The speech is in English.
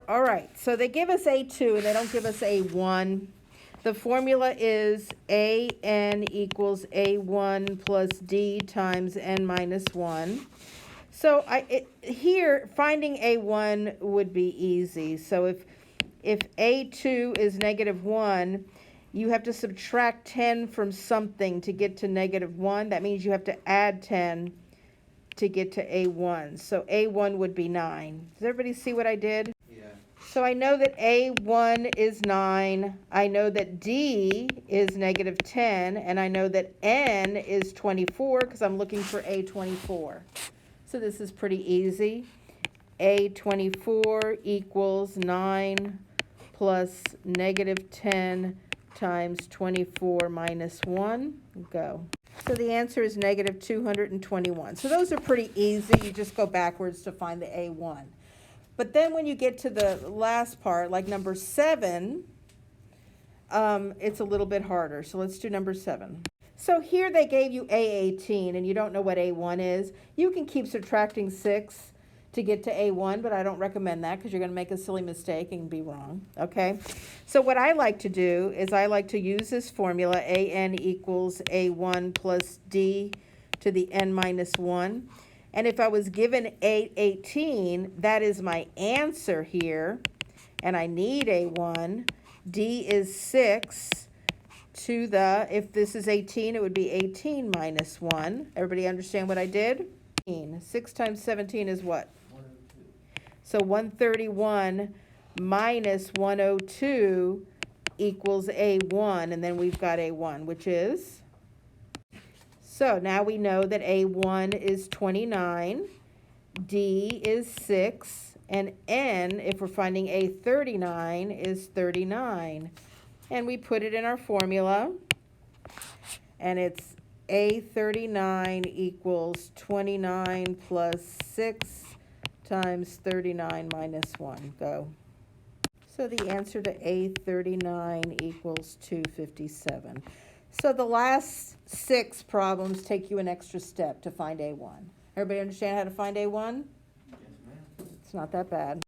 All right, so they give us A2 and they don't give us A1. The formula is AN equals A1 plus D times N minus 1. So here, finding A1 would be easy. So if A2 is -1, you have to subtract 10 from something to get to -1. That means you have to add 10 to get to A1. So A1 would be 9. Does everybody see what I did? Yeah. So I know that A1 is 9. I know that D is -10. And I know that N is 24 because I'm looking for A24. So this is pretty easy. A24 equals 9 plus -10 times 24 minus 1. Go. So the answer is -221. So those are pretty easy. You just go backwards to find the A1. But then when you get to the last part, like number 7, it's a little bit harder. So let's do number 7. So here they gave you A18 and you don't know what A1 is. You can keep subtracting 6 to get to A1, but I don't recommend that because you're going to make a silly mistake and be wrong, okay? So what I like to do is I like to use this formula, AN equals A1 plus D to the N minus 1. And if I was given A18, that is my answer here, and I need A1. D is 6 to the, if this is 18, it would be 18 minus 1. Everybody understand what I did? 6 times 17 is what? 102. So 131 minus 102 equals A1, and then we've got A1, which is? So now we know that A1 is 29, D is 6, and N, if we're finding A39, is 39. And we put it in our formula, and it's A39 equals 29 plus 6 times 39 minus 1. Go. So the answer to A39 equals 257. So the last 6 problems take you an extra step to find A1. Everybody understand how to find A1? Yes, ma'am. It's not that bad.